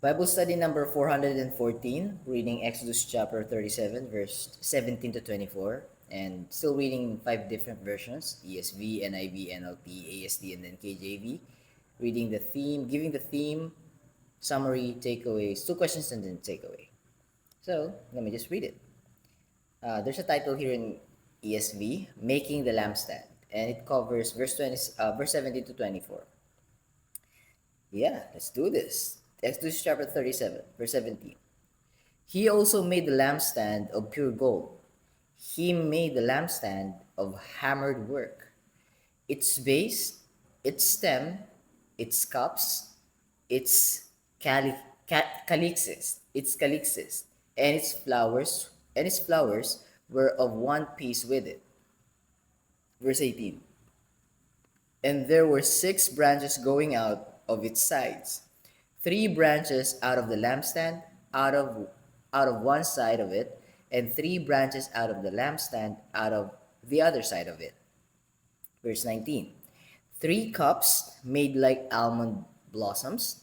Bible study number 414, reading Exodus chapter 37, verse 17 to 24, and still reading five different versions: ESV, NIV, NLT, ASD, and then KJV. Reading the theme, giving the theme, summary, takeaways, two questions, and then takeaway. So, let me just read it. There's a title here in ESV, Making the Lampstand, and it covers verse 17 to 24. Yeah, let's do this. Exodus chapter 37, verse 17. He also made the lampstand of pure gold. He made the lampstand of hammered work. Its base, its stem, its cups, its calyxes, and its flowers were of one piece with it. Verse 18. And there were 6 branches going out of its sides, 3 branches out of the lampstand, out of one side of it, and 3 branches out of the lampstand, out of the other side of it. Verse 19. 3 cups made like almond blossoms,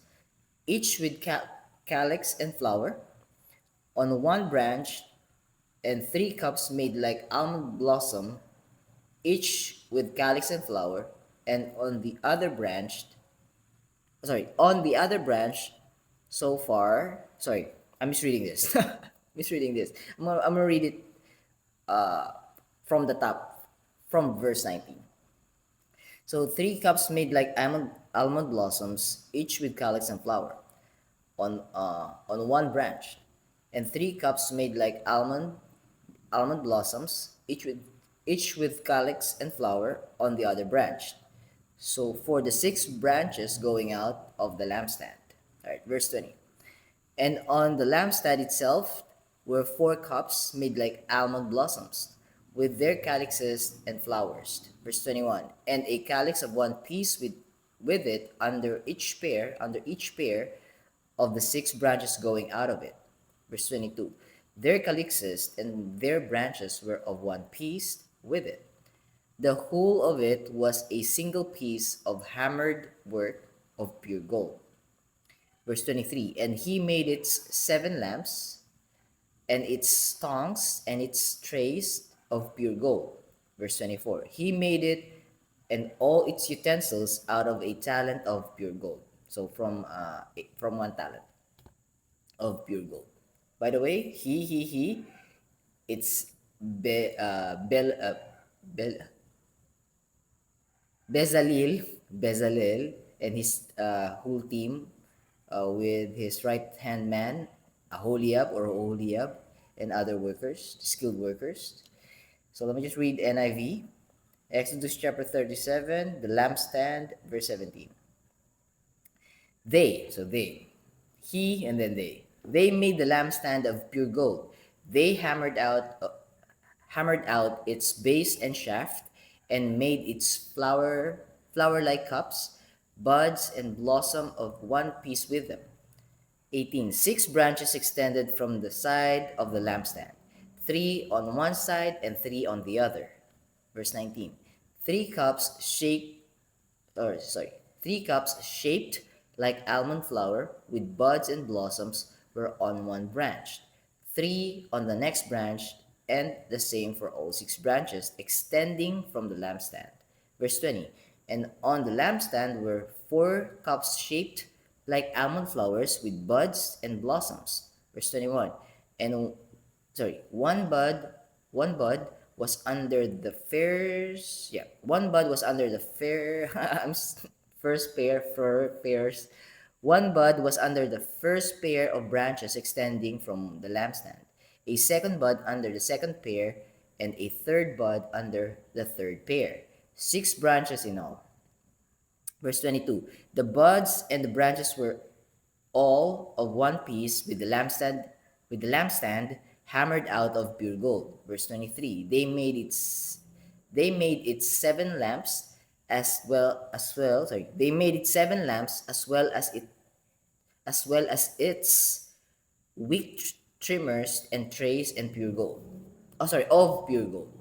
each with calyx and flower, on one branch, and 3 cups made like almond blossom, each with calyx and flower, and on the other branch, so far, sorry, I'm misreading this. Misreading this. I'm gonna read it uh, from the top, from verse 19. So 3 cups made like almond blossoms, each with calyx and flower, on one branch, and 3 cups made like almond blossoms, each with calyx and flower on the other branch. So for the 6 branches going out of the lampstand. All right, verse 20. And on the lampstand itself were 4 cups made like almond blossoms, with their calyxes and flowers. Verse 21. And a calyx of one piece with it under each pair of the 6 branches going out of it. Verse 22. Their calyxes and their branches were of one piece with it. The whole of it was a single piece of hammered work of pure gold. Verse 23. And he made its 7 lamps, and its tongs and its trays of pure gold. Verse 24. He made it and all its utensils out of a talent of pure gold. So from 1 talent of pure gold. By the way, it's Be, Bel, Bel, Bezalel, and his whole team, with his right hand man, Aholiab, and other workers, skilled workers. So let me just read NIV. Exodus chapter 37, the lampstand, verse 17. He and then they made the lampstand of pure gold. They hammered out its base and shaft, and made its flower like cups, buds, and blossom of one piece with them. 18. 6 branches extended from the side of the lampstand, 3 on one side and 3 on the other. Verse 19. 3 cups shaped, or sorry, 3 cups shaped like almond flower with buds and blossoms were on one branch, 3 on the next branch, and the same for all 6 branches extending from the lampstand. Verse 20. And on the lampstand were 4 cups shaped like almond flowers with buds and blossoms. Verse 21. And one bud was under the first, yeah, one bud was under the fair, first pair, fir pairs. One bud was under the first pair of branches extending from the lampstand, a second bud under the second pair, and a third bud under the third pair. 6 branches in all. Verse 22. The buds and the branches were all of one piece with the lampstand hammered out of pure gold. Verse 23. They made its 7 lamps they made it 7 lamps as well as its wick trimmers and trays and pure gold. Of pure gold.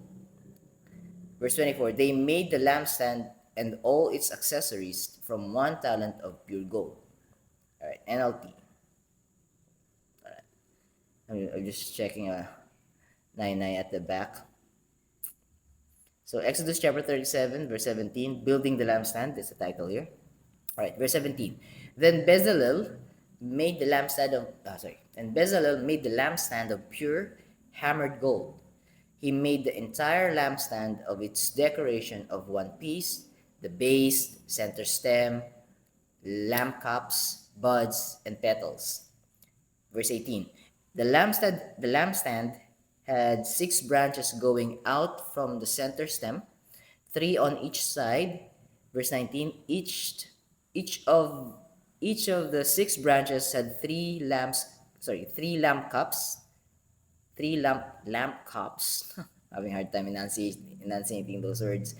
Verse 24. They made the lampstand and all its accessories from 1 talent of pure gold. All right, NLT. I'm just checking 9 at the back. So Exodus chapter 37, verse 17, building the lampstand is the title here. All right, verse 17. Then Bezalel made the lampstand of and Bezalel made the lampstand of pure hammered gold. He made the entire lampstand of its decoration of one piece, the base, center stem, lamp cups, buds, and petals. Verse 18. The lampstand had 6 branches going out from the center stem, 3 on each side. Verse 19. Each of each of the 6 branches had 3 lamp cups, 3 lamp cups. Having a hard time enunciating those words.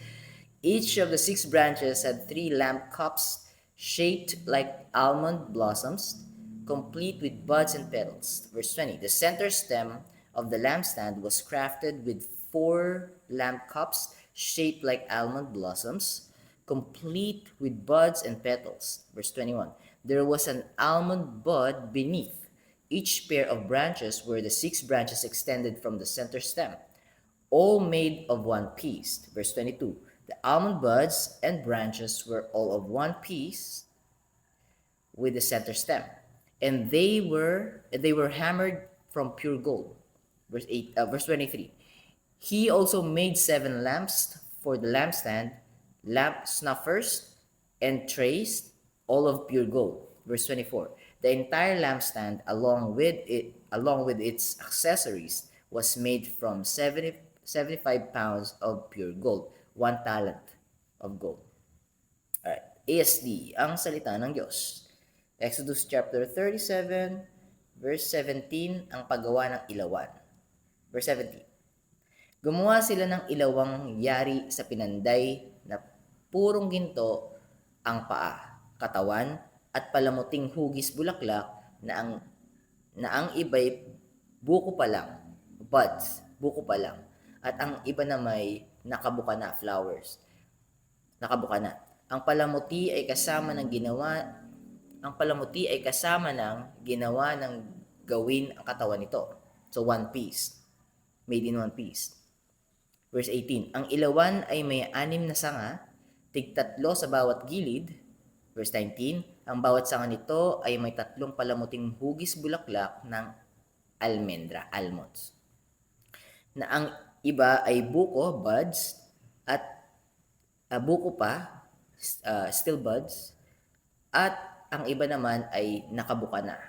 Each of the 6 branches had 3 lamp cups shaped like almond blossoms, complete with buds and petals. Verse 20. The center stem of the lampstand was crafted with 4 lamp cups shaped like almond blossoms, complete with buds and petals. Verse 21. There was an almond bud beneath each pair of branches where the 6 branches extended from the center stem, all made of one piece. Verse 22. The almond buds and branches were all of one piece with the center stem, and they were hammered from pure gold. Verse 23. He also made 7 lamps for the lampstand, lamp snuffers, and trays, all of pure gold. Verse 24. The entire lampstand, along with its accessories, was made from 75 pounds of pure gold, 1 talent of gold. Alright. ASD, ang salita ng Diyos. Exodus chapter 37, verse 17, ang paggawa ng ilawan. Verse 17. Gumawa sila ng ilawang yari sa pinanday na purong ginto ang paa, katawan, at palamuting hugis bulaklak na ang iba'y buko pa lang, buds, buko pa lang, at ang iba na may nakabuka na, flowers, nakabuka na. Ang palamuti ay kasama ng ginawa ng gawin ang katawan nito. So one piece, made in one piece. Verse 18. Ang ilawan ay may 6 na sanga, tig-3 sa bawat gilid. Verse 19. Ang bawat sanga nito ay may 3 palamuting hugis bulaklak ng almendra, almonds, na ang iba ay buko, buds, at buko pa, still buds, at ang iba naman ay nakabuka na,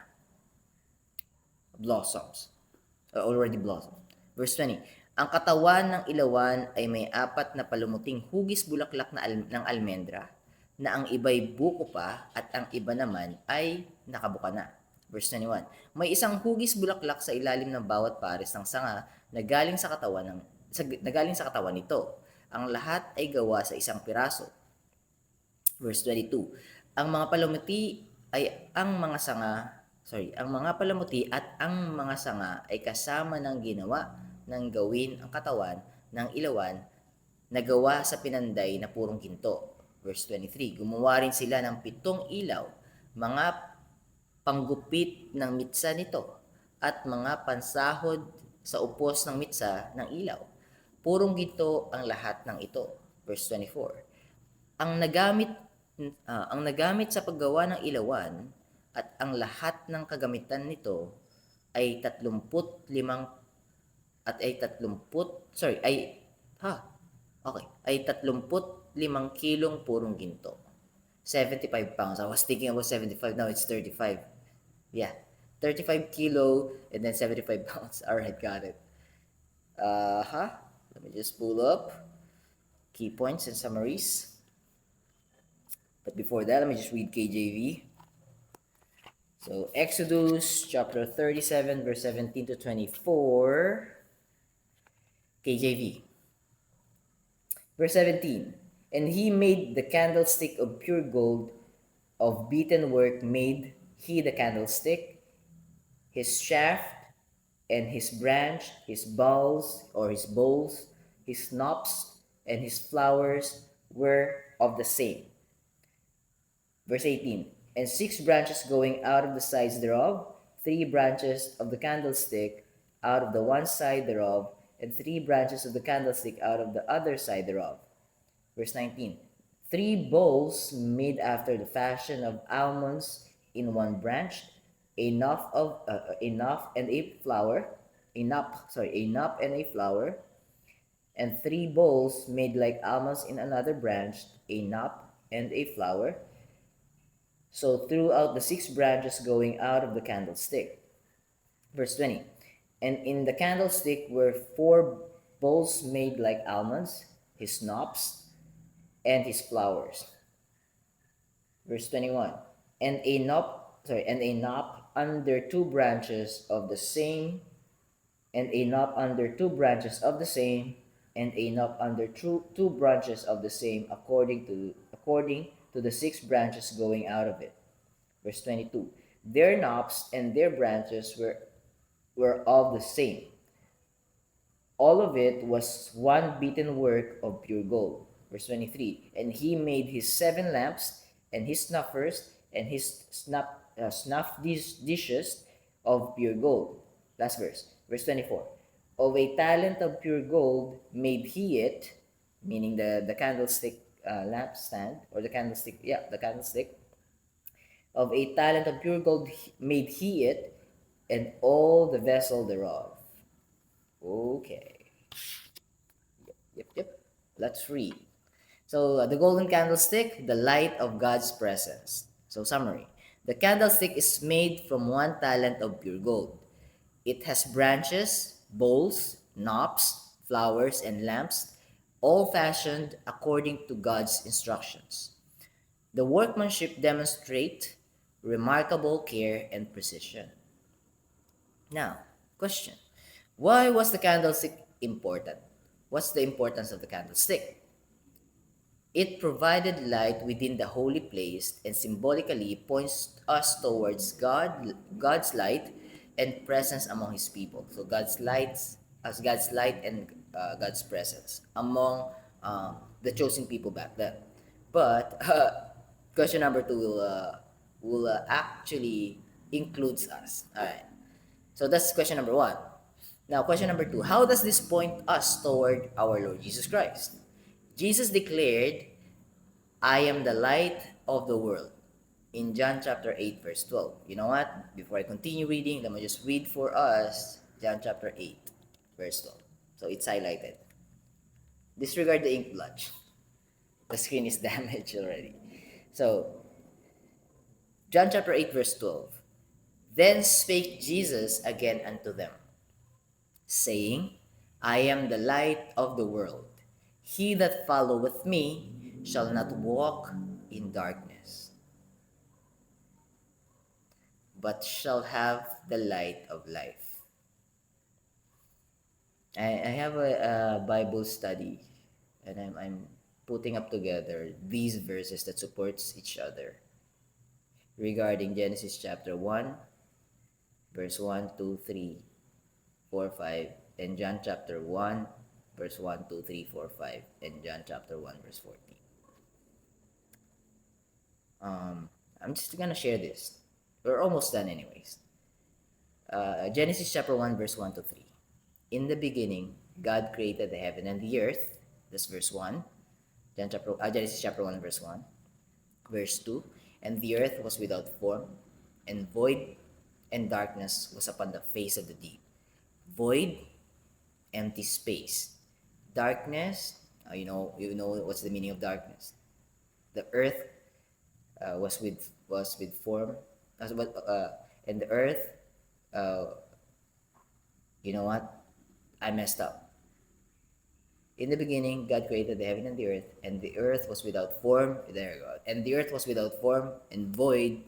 blossoms, already blossomed. Verse 20. Ang katawan ng ilawan ay may 4 na palumuting hugis bulaklak ng almendra, na ang iba'y buko pa at ang iba naman ay nakabuka na. Verse 21. May isang hugis bulaklak sa ilalim ng bawat pares ng sanga na galing sa katawan nito. Ang lahat ay gawa sa isang piraso. Verse 22. Ang mga palamuti at ang mga sanga ay kasama ng ginawa ng gawin ang katawan ng ilawan na gawa sa pinanday na purong ginto. Verse 23. Gumawa rin sila ng 7 ilaw, mga panggupit ng mitsa nito, at mga pansahod sa upos ng mitsa ng ilaw. Purong ginto ang lahat ng ito. Verse 24. Ang nagamit sa paggawa ng ilawan at ang lahat ng kagamitan nito ay 35 kilong purong ginto. 75 pounds. I was thinking about 75, now it's 35. Yeah, 35 kilo and then 75 pounds. Alright, got it. Let me just pull up key points and summaries. But before that, let me just read KJV. So, Exodus chapter 37, verse 17 to 24. KJV. Verse 17. And he made the candlestick of pure gold, of beaten work made he the candlestick, his shaft, and his branch, his bowls, his knops, and his flowers were of the same. Verse 18. And 6 branches going out of the sides thereof, 3 branches of the candlestick out of the one side thereof, and 3 branches of the candlestick out of the other side thereof. Verse 19. 3 bowls made after the fashion of almonds in one branch, a knot and a flower, a knot and a flower, and 3 bowls made like almonds in another branch, a knot and a flower. So throughout the 6 branches going out of the candlestick. Verse 20. And in the candlestick were 4 bowls made like almonds, his knops, and his flowers. Verse 21. And a knot under 2 branches of the same, and a knot under 2 branches of the same, and a knot under 2 branches of the same, according to the 6 branches going out of it. Verse 22. Their knops and their branches were all the same. All of it was one beaten work of pure gold. Verse 23. And he made his 7 lamps, and his snuffers, and his dishes of pure gold. Last verse. Verse 24. Of a talent of pure gold made he it, meaning the candlestick lampstand, or the candlestick, the candlestick. Of a talent of pure gold made he it, and all the vessel thereof. Okay. Yep. Let's read. So, the golden candlestick, the light of God's presence. So, summary. The candlestick is made from 1 talent of pure gold. It has branches, bowls, knobs, flowers, and lamps, all fashioned according to God's instructions. The workmanship demonstrate remarkable care and precision. Now, question. Why was the candlestick important? What's the importance of the candlestick? It provided light within the holy place and symbolically points us towards God's light and presence among His people. So God's light and God's presence among the chosen people back then. But question number 2 will actually includes us. All right. So that's question number 1. Now, question number 2. How does this point us toward our Lord Jesus Christ? Jesus declared, I am the light of the world, in John chapter 8, verse 12. You know what? Before I continue reading, let me just read for us John chapter 8, verse 12. So it's highlighted. Disregard the ink blotch. The screen is damaged already. So, John chapter 8, verse 12. Then spake Jesus again unto them, saying, I am the light of the world. He that followeth me shall not walk in darkness, but shall have the light of life. I have a Bible study, and I'm putting up together these verses that supports each other regarding Genesis chapter 1, verse 1, 2, 3, 4, 5, and John chapter 1, verse 1, 2, 3, 4, 5, and John chapter 1, verse 14. I'm just gonna share this. We're almost done anyways. Genesis chapter 1, verse 1 to 3. In the beginning, God created the heaven and the earth. That's verse 1. Genesis chapter 1, verse 1. Verse 2. And the earth was without form, and void, and darkness was upon the face of the deep. Void, empty space. Darkness, you know what's the meaning of darkness. The earth was with form, and the earth, you know what? I messed up. In the beginning, God created the heaven and the earth was without form. There you go. And the earth was without form, and void,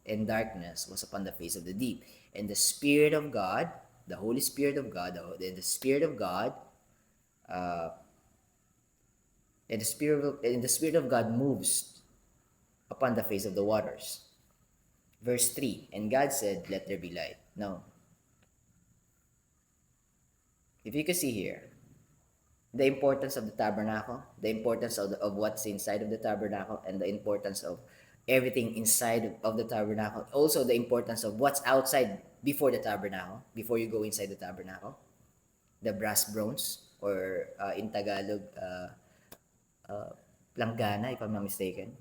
and darkness was upon the face of the deep. And the Spirit of God, the Holy Spirit of God, the Spirit of God, and the Spirit of God moves upon the face of the waters. Verse 3. And God said, let there be light. Now, if you can see here, the importance of the tabernacle, the importance of what's inside of the tabernacle, and the importance of everything inside of the tabernacle. Also, the importance of what's outside before the tabernacle, before you go inside the tabernacle. The brass bronze, or in Tagalog, planggana, if I'm not mistaken.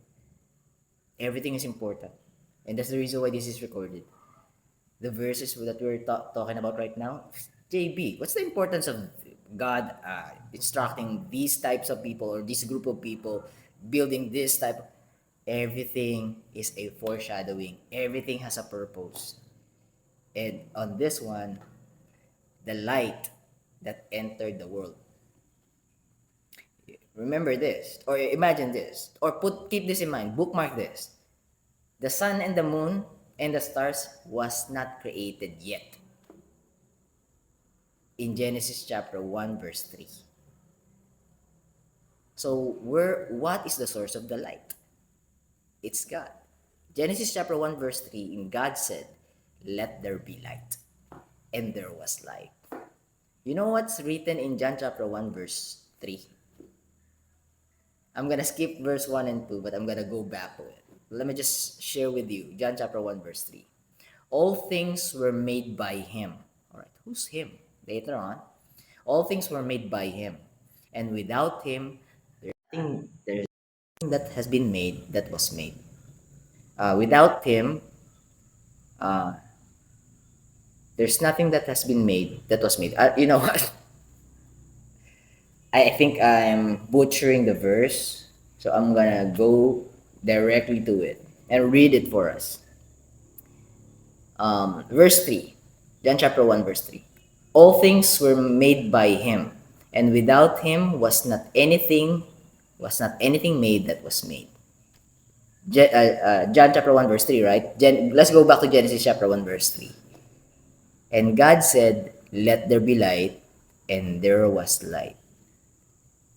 Everything is important. And that's the reason why this is recorded. The verses that we're talking about right now, JB, what's the importance of God instructing these types of people or this group of people building this type of, everything is a foreshadowing. Everything has a purpose. And on this one, the light that entered the world. Remember this, or imagine this, or keep this in mind, bookmark this. The sun and the moon and the stars was not created yet. In Genesis chapter 1 verse 3. So what is the source of the light? It's God. Genesis chapter 1 verse 3, and God said, "Let there be light." And there was light. You know what's written in John chapter 1 verse 3? I'm gonna skip verse 1 and 2, but I'm gonna go back to it. Let me just share with you John chapter 1 verse 3. All things were made by him. All right, who's him? Later on, all things were made by him, and without him, there's nothing that has been made that was made. Without him, uh, there's nothing that has been made that was made. You know what? I think I'm butchering the verse, so I'm gonna go directly to it and read it for us. Verse 3, John chapter 1, verse 3. All things were made by him, and without him was not anything made that was made. John chapter 1, verse 3, right? Let's go back to Genesis chapter 1, verse 3. And God said, "Let there be light," and there was light.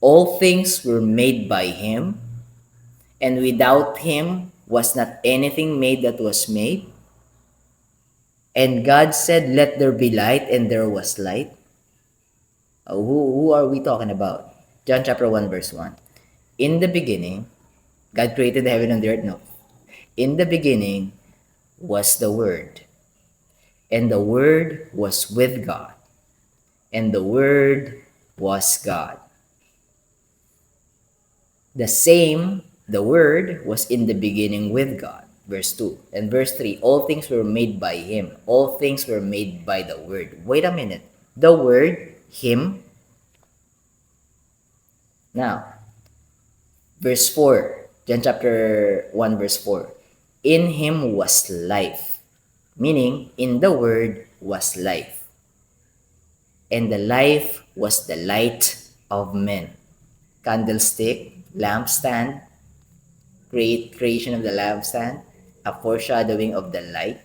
All things were made by him, and without him was not anything made that was made. And God said, "Let there be light," and there was light. Who are we talking about? John chapter 1, verse 1. In the beginning, God created the heaven and the earth. No. In the beginning was the Word, and the Word was with God, and the Word was God. The Word was in the beginning with God. Verse 2. And verse 3, all things were made by him. All things were made by the Word. Wait a minute. The Word, him. Now, verse 4, John chapter 1, verse 4. In him was life. Meaning, in the Word was life. And the life was the light of men. Candlestick, lampstand, creation of the lampstand, a foreshadowing of the light.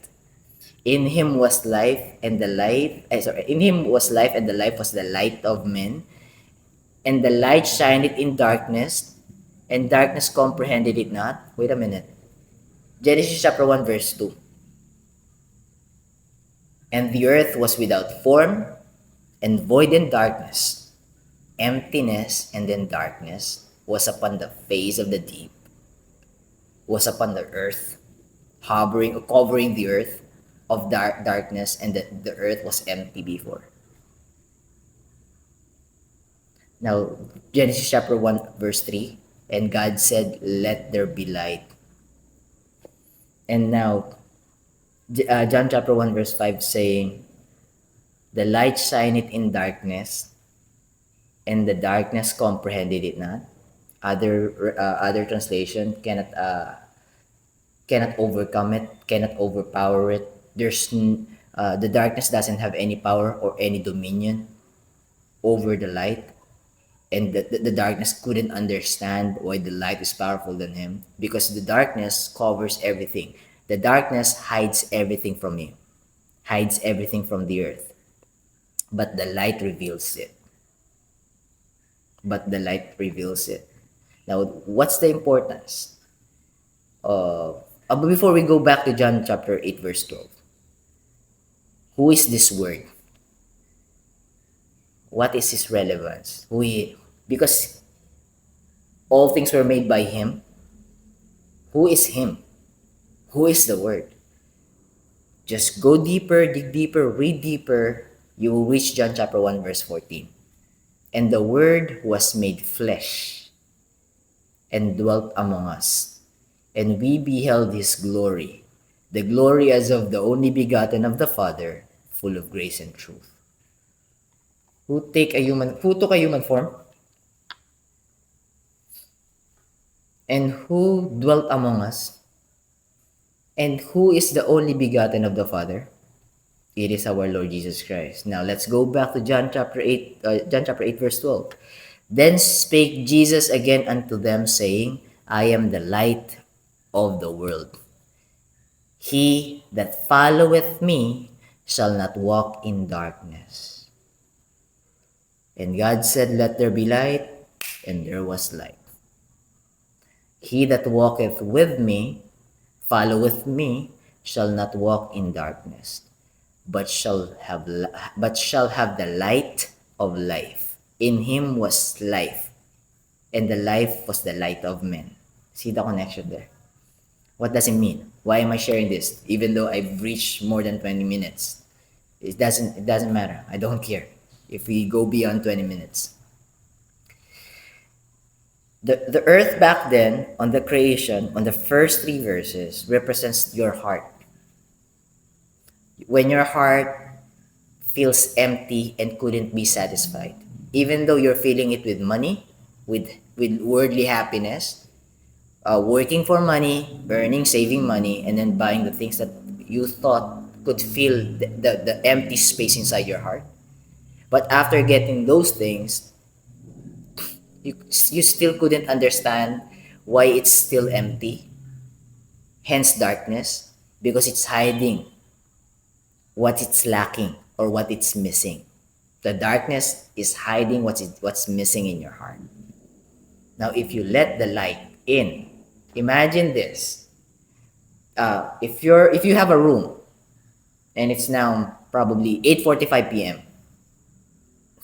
In him was life, and the life, in him was life, and the life was the light of men. And the light shined in darkness, and darkness comprehended it not. Wait a minute. Genesis chapter 1, verse 2. And the earth was without form, and void in darkness. Emptiness and then darkness was upon the face of the deep, was upon the earth, covering the earth of darkness, and the earth was empty before. Now, Genesis chapter 1, verse 3, and God said, "Let there be light." And now, John chapter 1, verse 5 saying, "The light shineth in darkness, and the darkness comprehended it not." Other translation cannot overcome it, cannot overpower it. The darkness doesn't have any power or any dominion over the light, and the darkness couldn't understand why the light is powerful than him, because the darkness covers everything. The darkness hides everything from you, hides everything from the earth, but the light reveals it. Now, what's the importance? But before we go back to John chapter 8, verse 12, who is this Word? What is his relevance? Because all things were made by him. Who is him? Who is the Word? Just go deeper, dig deeper, read deeper. You will reach John chapter 1 verse 14. And the Word was made flesh and dwelt among us. And we beheld his glory, the glory as of the only begotten of the Father, full of grace and truth. Who took a human form? And who dwelt among us? And who is the only begotten of the Father? It is our Lord Jesus Christ. Now let's go back to John chapter 8 verse 12. Then spake Jesus again unto them, saying, I am the light of the world. He that followeth me shall not walk in darkness. And God said, let there be light, and there was light. He that walketh with me, followeth me, shall not walk in darkness, but shall have the light of life. In him was life, and the life was the light of men. See the connection there? What does it mean? Why am I sharing this? Even though I've reached more than 20 minutes. It doesn't matter. I don't care if we go beyond 20 minutes. The earth back then, on the creation, on the first 3 verses, represents your heart. When your heart feels empty and couldn't be satisfied, even though you're feeling it with money, with worldly happiness, working for money, earning, saving money, and then buying the things that you thought could fill the empty space inside your heart. But after getting those things, you still couldn't understand why it's still empty. Hence darkness, because it's hiding what it's lacking or what it's missing. The darkness is hiding what's missing in your heart. Now, if you let the light in, imagine this. If you have a room and it's now probably 8:45 p.m.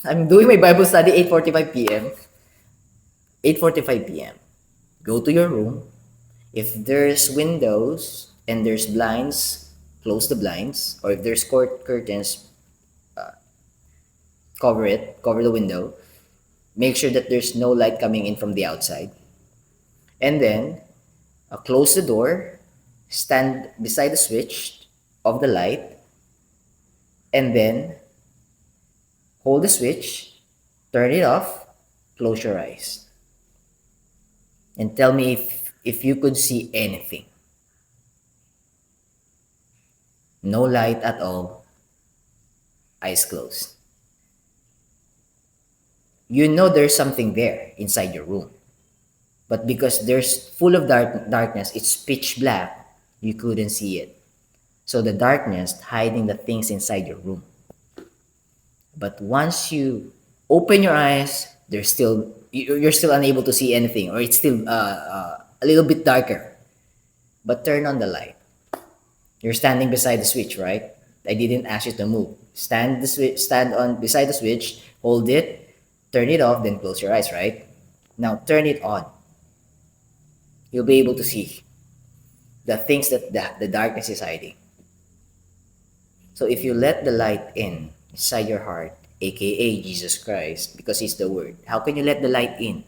I'm doing my Bible study 8:45 p.m. 8:45 p.m. Go to your room. If there's windows and there's blinds, close the blinds. Or if there's curtains, cover the window. Make sure that there's no light coming in from the outside. And then close the door, stand beside the switch of the light, and then hold the switch, turn it off, close your eyes. And tell me if you could see anything. No light at all, eyes closed. You know there's something there inside your room. But because there's full of darkness, it's pitch black, you couldn't see it. So the darkness hiding the things inside your room. But once you open your eyes, you're still unable to see anything, or it's still a little bit darker. But turn on the light. You're standing beside the switch, right? I didn't ask you to move. Stand beside the switch, hold it, turn it off, then close your eyes, right? Now turn it on. You'll be able to see the things that the darkness is hiding. So if you let the light in inside your heart, aka Jesus Christ, because He's the Word. How can you let the light in?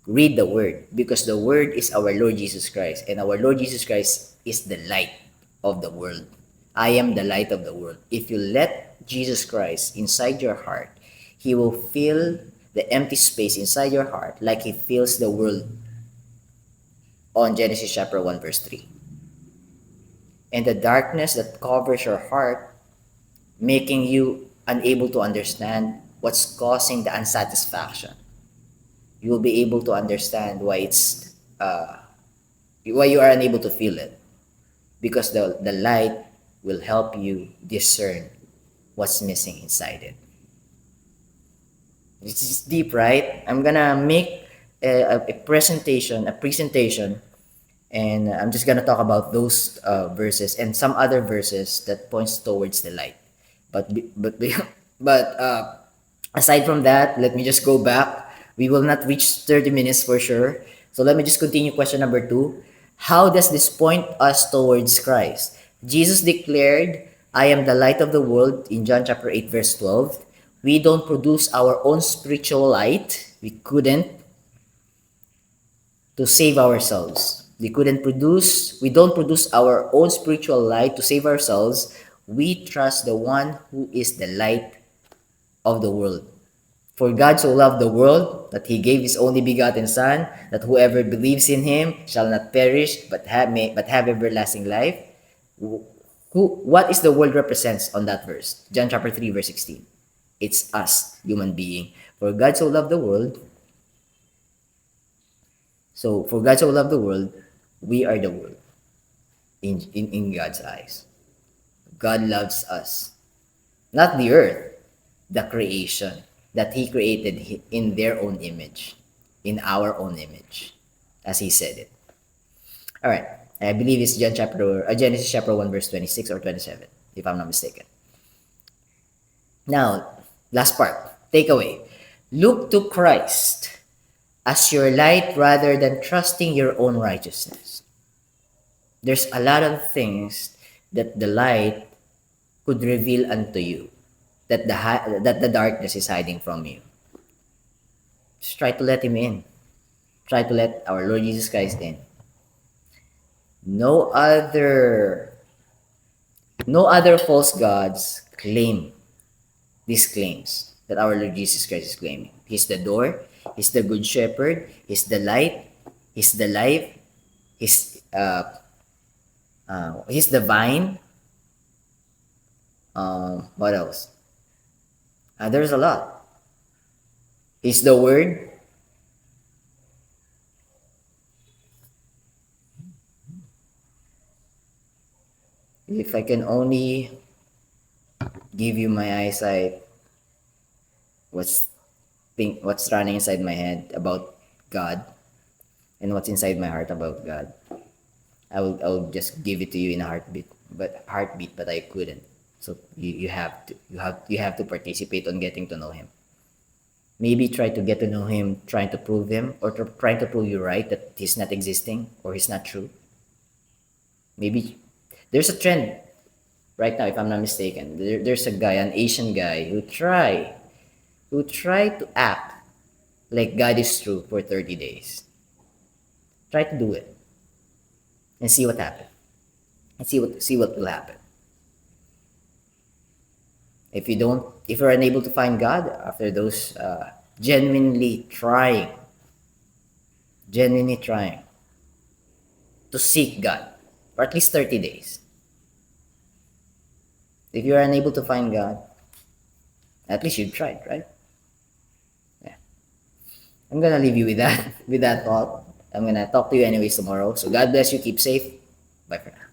Read the Word, because the Word is our Lord Jesus Christ, and our Lord Jesus Christ is the light of the world. I am the light of the world. If you let Jesus Christ inside your heart, He will fill the empty space inside your heart like He fills the world on Genesis chapter 1 verse 3. And the darkness that covers your heart, making you unable to understand what's causing the unsatisfaction. You will be able to understand why why you are unable to feel it. Because the light will help you discern what's missing inside it. It's deep, right? I'm gonna make a presentation, and I'm just gonna talk about those verses and some other verses that points towards the light. But aside from that, let me just go back. We will not reach 30 minutes for sure. So let me just continue question number 2. How does this point us towards Christ? Jesus declared, I am the light of the world in John chapter 8 verse 12. We don't produce our own spiritual light. We couldn't to save ourselves. We don't produce our own spiritual light to save ourselves. We trust the one who is the light of the world. For God so loved the world that he gave his only begotten Son, that whoever believes in him shall not perish but have everlasting life. What is the world represents on that verse? John chapter 3 verse 16. It's us, human being. For God so loved the world. So for God so loved the world, we are the world in God's eyes. God loves us. Not the earth, the creation that he created in their own image, in our own image, as he said it. All right, I believe it's Genesis chapter 1 verse 26 or 27, if I'm not mistaken. Now, last part, takeaway. Look to Christ as your light rather than trusting your own righteousness. There's a lot of things that the light could reveal unto you, that the darkness is hiding from you. Just try to let him in. Try to let our Lord Jesus Christ in. No other false gods claim these claims that our Lord Jesus Christ is claiming. He's the door, he's the good shepherd, he's the light, he's the life, he's the vine. What else? There's a lot. He's the word. If I can only give you my eyesight, what's running inside my head about God and what's inside my heart about God, I'll just give it to you in a heartbeat, but I couldn't. So you have to participate on getting to know him. Maybe try to get to know him, trying to prove him, or trying to prove you right that he's not existing or he's not true. Maybe there's a trend right now, if I'm not mistaken. There's a guy, an Asian guy, who try to act like God is true for 30 days. Try to do it and see what happens. And see what will happen. If you're unable to find God after those genuinely trying to seek God for at least 30 days. If you're unable to find God, at least you've tried, right? Yeah. I'm gonna leave you with that thought. I'm gonna talk to you anyways tomorrow. So God bless you. Keep safe. Bye for now.